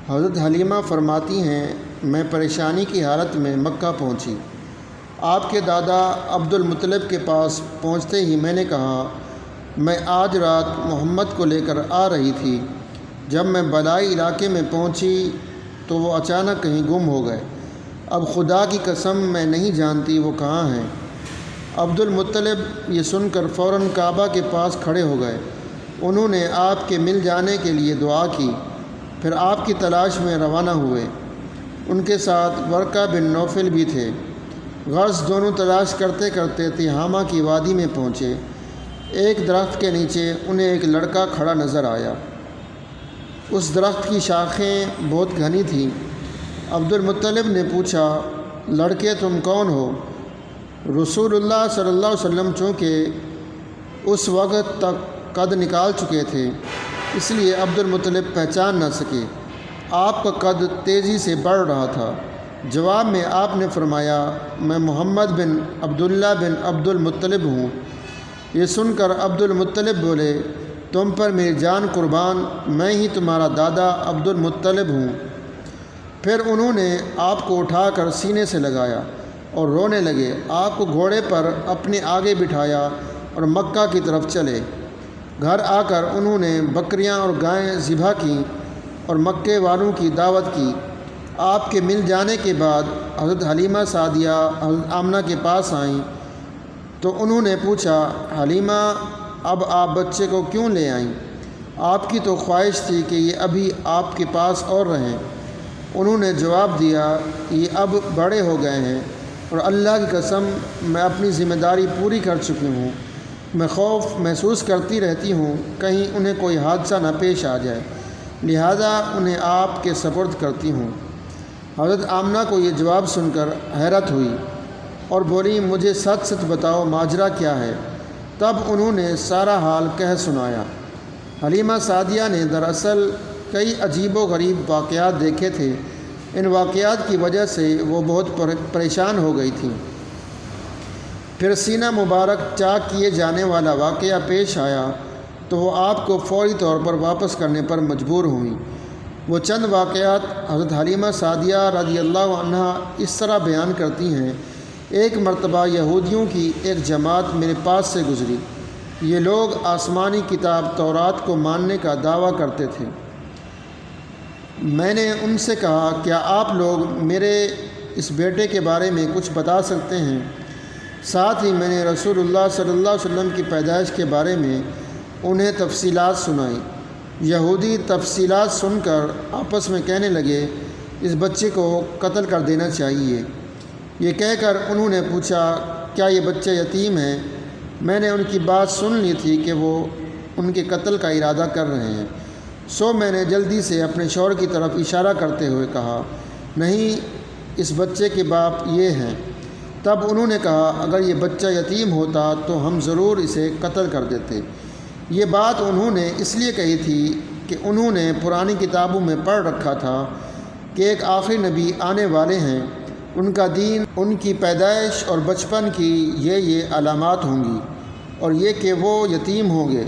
حضرت حلیمہ فرماتی ہیں، میں پریشانی کی حالت میں مکہ پہنچی۔ آپ کے دادا عبد المطلب کے پاس پہنچتے ہی میں نے کہا، میں آج رات محمد کو لے کر آ رہی تھی۔ جب میں بالائی علاقے میں پہنچی تو وہ اچانک کہیں گم ہو گئے۔ اب خدا کی قسم میں نہیں جانتی وہ کہاں ہیں۔ عبد المطلب یہ سن کر فوراً کعبہ کے پاس کھڑے ہو گئے۔ انہوں نے آپ کے مل جانے کے لیے دعا کی، پھر آپ کی تلاش میں روانہ ہوئے۔ ان کے ساتھ ورقہ بن نوفل بھی تھے۔ غرض دونوں تلاش کرتے کرتے تہامہ کی وادی میں پہنچے۔ ایک درخت کے نیچے انہیں ایک لڑکا کھڑا نظر آیا۔ اس درخت کی شاخیں بہت گھنی تھیں۔ عبد المطلب نے پوچھا، لڑکے تم کون ہو؟ رسول اللہ صلی اللہ علیہ وسلم چونکہ اس وقت تک قد نکال چکے تھے، اس لیے عبد المطلب پہچان نہ سکے۔ آپ کا قد تیزی سے بڑھ رہا تھا۔ جواب میں آپ نے فرمایا، میں محمد بن عبداللہ بن عبد المطلب ہوں۔ یہ سن کر عبد المطلب بولے، تم پر میری جان قربان، میں ہی تمہارا دادا عبد المطلب ہوں۔ پھر انہوں نے آپ کو اٹھا کر سینے سے لگایا اور رونے لگے۔ آپ کو گھوڑے پر اپنے آگے بٹھایا اور مکہ کی طرف چلے۔ گھر آ کر انہوں نے بکریاں اور گائیں ذبح کیں اور مکے والوں کی دعوت کی۔ آپ کے مل جانے کے بعد حضرت حلیمہ سعدیہ حضرت آمنہ کے پاس آئیں تو انہوں نے پوچھا، حلیمہ اب آپ بچے کو کیوں لے آئیں؟ آپ کی تو خواہش تھی کہ یہ ابھی آپ کے پاس اور رہیں۔ انہوں نے جواب دیا، یہ اب بڑے ہو گئے ہیں اور اللہ کی قسم میں اپنی ذمہ داری پوری کر چکی ہوں۔ میں خوف محسوس کرتی رہتی ہوں کہیں انہیں کوئی حادثہ نہ پیش آ جائے، لہذا انہیں آپ کے سپرد کرتی ہوں۔ حضرت آمنہ کو یہ جواب سن کر حیرت ہوئی اور بولی، مجھے سچ سچ بتاؤ ماجرا کیا ہے؟ تب انہوں نے سارا حال کہہ سنایا۔ حلیمہ سعدیہ نے دراصل کئی عجیب و غریب واقعات دیکھے تھے۔ ان واقعات کی وجہ سے وہ بہت پریشان ہو گئی تھیں۔ پھر سینہ مبارک چاک کیے جانے والا واقعہ پیش آیا تو وہ آپ کو فوری طور پر واپس کرنے پر مجبور ہوئیں۔ وہ چند واقعات حضرت حلیمہ سعدیہ رضی اللہ عنہا اس طرح بیان کرتی ہیں، ایک مرتبہ یہودیوں کی ایک جماعت میرے پاس سے گزری۔ یہ لوگ آسمانی کتاب تورات کو ماننے کا دعویٰ کرتے تھے۔ میں نے ان سے کہا، کیا آپ لوگ میرے اس بیٹے کے بارے میں کچھ بتا سکتے ہیں؟ ساتھ ہی میں نے رسول اللہ صلی اللہ علیہ وسلم کی پیدائش کے بارے میں انہیں تفصیلات سنائیں۔ یہودی تفصیلات سن کر آپس میں کہنے لگے، اس بچے کو قتل کر دینا چاہیے۔ یہ کہہ کر انہوں نے پوچھا، کیا یہ بچہ یتیم ہے؟ میں نے ان کی بات سن لی تھی کہ وہ ان کے قتل کا ارادہ کر رہے ہیں، سو میں نے جلدی سے اپنے شوہر کی طرف اشارہ کرتے ہوئے کہا، نہیں، اس بچے کے باپ یہ ہیں۔ تب انہوں نے کہا، اگر یہ بچہ یتیم ہوتا تو ہم ضرور اسے قتل کر دیتے۔ یہ بات انہوں نے اس لیے کہی تھی کہ انہوں نے پرانی کتابوں میں پڑھ رکھا تھا کہ ایک آخری نبی آنے والے ہیں، ان کا دین، ان کی پیدائش اور بچپن کی یہ علامات ہوں گی، اور یہ کہ وہ یتیم ہوں گے۔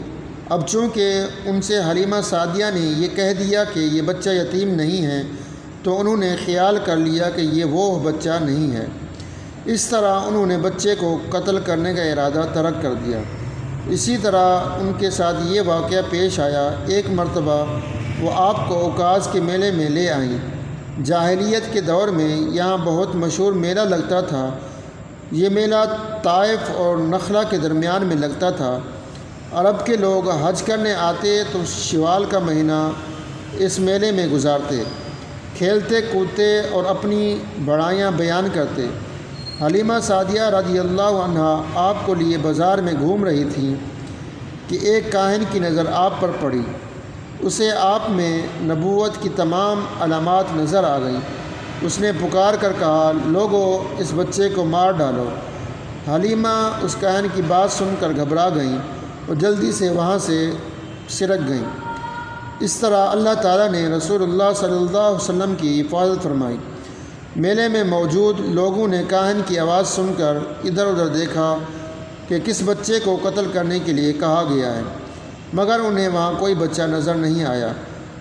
اب چونکہ ان سے حلیمہ سعدیہ نے یہ کہہ دیا کہ یہ بچہ یتیم نہیں ہے، تو انہوں نے خیال کر لیا کہ یہ وہ بچہ نہیں ہے۔ اس طرح انہوں نے بچے کو قتل کرنے کا ارادہ ترک کر دیا۔ اسی طرح ان کے ساتھ یہ واقعہ پیش آیا۔ ایک مرتبہ وہ آپ کو عکاظ کے میلے میں لے آئیں۔ جاہلیت کے دور میں یہاں بہت مشہور میلہ لگتا تھا۔ یہ میلہ طائف اور نخلا کے درمیان میں لگتا تھا۔ عرب کے لوگ حج کرنے آتے تو شوال کا مہینہ اس میلے میں گزارتے، کھیلتے کودتے اور اپنی بڑائیاں بیان کرتے۔ حلیمہ سعدیہ رضی اللہ عنہا آپ کو لیے بازار میں گھوم رہی تھیں کہ ایک کاہن کی نظر آپ پر پڑی۔ اسے آپ میں نبوت کی تمام علامات نظر آ گئیں۔ اس نے پکار کر کہا، لوگو، اس بچے کو مار ڈالو۔ حلیمہ اس کاہن کی بات سن کر گھبرا گئیں اور جلدی سے وہاں سے سرک گئیں۔ اس طرح اللہ تعالیٰ نے رسول اللہ صلی اللہ علیہ وسلم کی حفاظت فرمائی۔ میلے میں موجود لوگوں نے کاہن کی آواز سن کر ادھر ادھر دیکھا کہ کس بچے کو قتل کرنے کے لیے کہا گیا ہے، مگر انہیں وہاں کوئی بچہ نظر نہیں آیا۔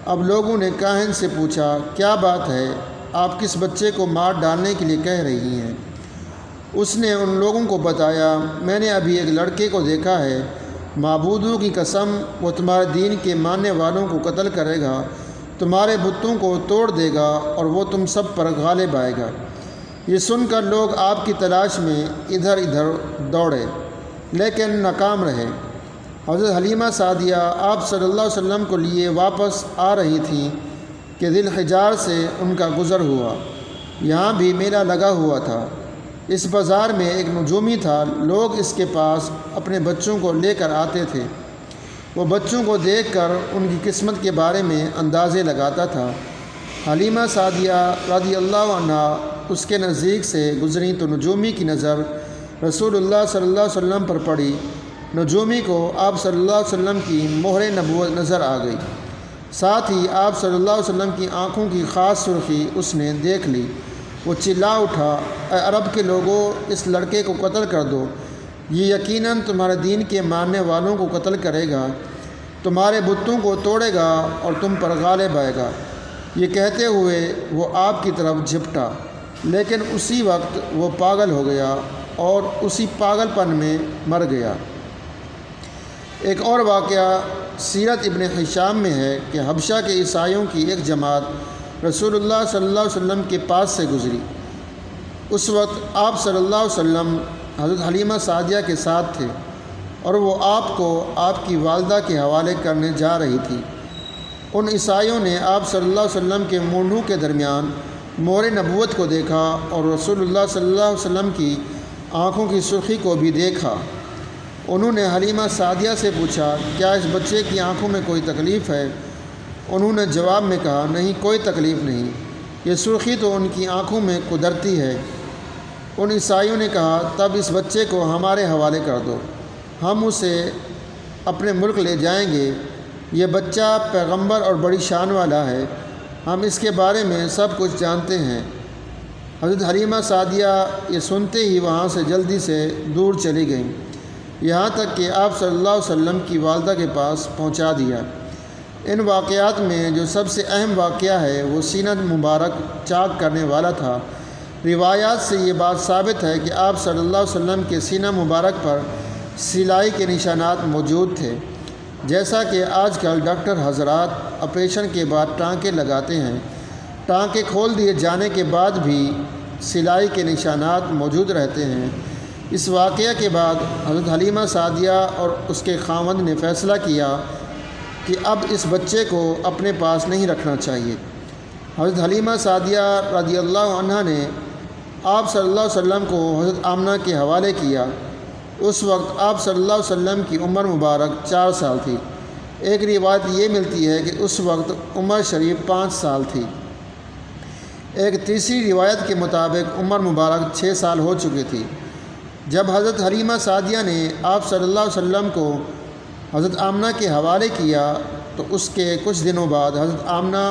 اب لوگوں نے کاہن سے پوچھا، کیا بات ہے، آپ کس بچے کو مار ڈالنے کے لیے کہہ رہی ہیں؟ اس نے ان لوگوں کو بتایا، میں نے ابھی ایک لڑکے کو دیکھا ہے، معبودوں کی قسم وہ تمہارے دین کے ماننے والوں کو قتل کرے گا، تمہارے بتوں کو توڑ دے گا اور وہ تم سب پر غالب آئے گا۔ یہ سن کر لوگ آپ کی تلاش میں ادھر ادھر دوڑے لیکن ناکام رہے۔ حضرت حلیمہ سعدیہ آپ صلی اللہ علیہ وسلم کو لیے واپس آ رہی تھیں کہ ذی الحجار سے ان کا گزر ہوا۔ یہاں بھی میلہ لگا ہوا تھا۔ اس بازار میں ایک نجومی تھا، لوگ اس کے پاس اپنے بچوں کو لے کر آتے تھے۔ وہ بچوں کو دیکھ کر ان کی قسمت کے بارے میں اندازے لگاتا تھا۔ حلیمہ سعدیہ رضی اللہ عنہا اس کے نزدیک سے گزریں تو نجومی کی نظر رسول اللہ صلی اللہ علیہ وسلم پر پڑی۔ نجومی کو آپ صلی اللہ علیہ وسلم کی مہر نبوت نظر آ گئی، ساتھ ہی آپ صلی اللہ علیہ وسلم کی آنکھوں کی خاص سرخی اس نے دیکھ لی۔ وہ چلا اٹھا، اے عرب کے لوگوں، اس لڑکے کو قتل کر دو، یہ یقیناً تمہارے دین کے ماننے والوں کو قتل کرے گا، تمہارے بتوں کو توڑے گا اور تم پر غالب آئے گا۔ یہ کہتے ہوئے وہ آپ کی طرف جھپٹا، لیکن اسی وقت وہ پاگل ہو گیا اور اسی پاگل پن میں مر گیا۔ ایک اور واقعہ سیرت ابن ہشام میں ہے کہ حبشہ کے عیسائیوں کی ایک جماعت رسول اللہ صلی اللہ علیہ وسلم کے پاس سے گزری۔ اس وقت آپ صلی اللہ علیہ وسلم حضرت حلیمہ سعدیہ کے ساتھ تھے اور وہ آپ کو آپ کی والدہ کے حوالے کرنے جا رہی تھی۔ ان عیسائیوں نے آپ صلی اللہ علیہ وسلم کے مونڈھوں کے درمیان مہر نبوت کو دیکھا اور رسول اللہ صلی اللہ علیہ وسلم کی آنکھوں کی سرخی کو بھی دیکھا۔ انہوں نے حلیمہ سعدیہ سے پوچھا، کیا اس بچے کی آنکھوں میں کوئی تکلیف ہے؟ انہوں نے جواب میں کہا، نہیں، کوئی تکلیف نہیں، یہ سرخی تو ان کی آنکھوں میں قدرتی ہے۔ ان عیسائیوں نے کہا، تب اس بچے کو ہمارے حوالے کر دو، ہم اسے اپنے ملک لے جائیں گے۔ یہ بچہ پیغمبر اور بڑی شان والا ہے، ہم اس کے بارے میں سب کچھ جانتے ہیں۔ حضرت حلیمہ سعدیہ یہ سنتے ہی وہاں سے جلدی سے دور چلی گئیں، یہاں تک کہ آپ صلی اللہ علیہ وسلم کی والدہ کے پاس پہنچا دیا۔ ان واقعات میں جو سب سے اہم واقعہ ہے وہ سینہ مبارک چاک کرنے والا تھا۔ روایات سے یہ بات ثابت ہے کہ آپ صلی اللہ علیہ وسلم کے سینہ مبارک پر سلائی کے نشانات موجود تھے، جیسا کہ آج کل ڈاکٹر حضرات آپریشن کے بعد ٹانکے لگاتے ہیں۔ ٹانکے کھول دیے جانے کے بعد بھی سلائی کے نشانات موجود رہتے ہیں۔ اس واقعہ کے بعد حضرت حلیمہ سعدیہ اور اس کے خاوند نے فیصلہ کیا کہ اب اس بچے کو اپنے پاس نہیں رکھنا چاہیے۔ حضرت حلیمہ سعدیہ رضی اللہ عنہا نے آپ صلی اللہ علیہ وسلم کو حضرت آمنہ کے حوالے کیا۔ اس وقت آپ صلی اللہ علیہ وسلم کی عمر مبارک 4 سال تھی۔ ایک روایت یہ ملتی ہے کہ اس وقت عمر شریف 5 سال تھی۔ ایک تیسری روایت کے مطابق عمر مبارک 6 سال ہو چکی تھی۔ جب حضرت حلیمہ سعدیہ نے آپ صلی اللہ علیہ وسلم کو حضرت آمنہ کے حوالے کیا تو اس کے کچھ دنوں بعد حضرت آمنہ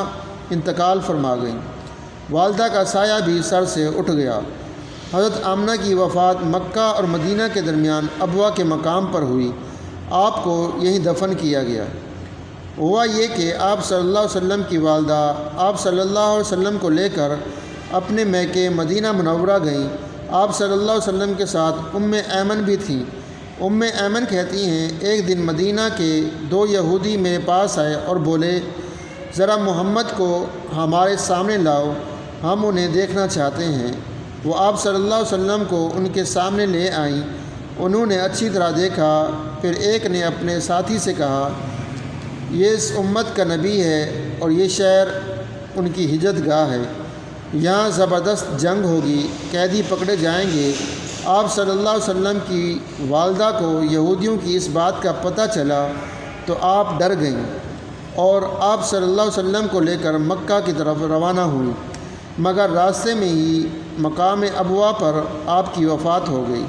انتقال فرما گئیں۔ والدہ کا سایہ بھی سر سے اٹھ گیا۔ حضرت آمنہ کی وفات مکہ اور مدینہ کے درمیان ابوا کے مقام پر ہوئی۔ آپ کو یہیں دفن کیا گیا۔ ہوا یہ کہ آپ صلی اللہ علیہ وسلم کی والدہ آپ صلی اللہ علیہ وسلم کو لے کر اپنے میکے مدینہ منورہ گئیں۔ آپ صلی اللہ علیہ وسلم کے ساتھ ایمن بھی تھیں۔ ایمن کہتی ہیں، ایک دن مدینہ کے 2 یہودی میرے پاس آئے اور بولے، ذرا محمد کو ہمارے سامنے لاؤ، ہم انہیں دیکھنا چاہتے ہیں۔ وہ آپ صلی اللہ علیہ وسلم کو ان کے سامنے لے آئیں۔ انہوں نے اچھی طرح دیکھا، پھر ایک نے اپنے ساتھی سے کہا، یہ اس امت کا نبی ہے اور یہ شہر ان کی ہجرت گاہ ہے، یہاں زبردست جنگ ہوگی، قیدی پکڑے جائیں گے۔ آپ صلی اللہ علیہ وسلم کی والدہ کو یہودیوں کی اس بات کا پتہ چلا تو آپ ڈر گئیں اور آپ صلی اللہ علیہ وسلم کو لے کر مکہ کی طرف روانہ ہوئیں، مگر راستے میں ہی مقام ابوا پر آپ کی وفات ہو گئی۔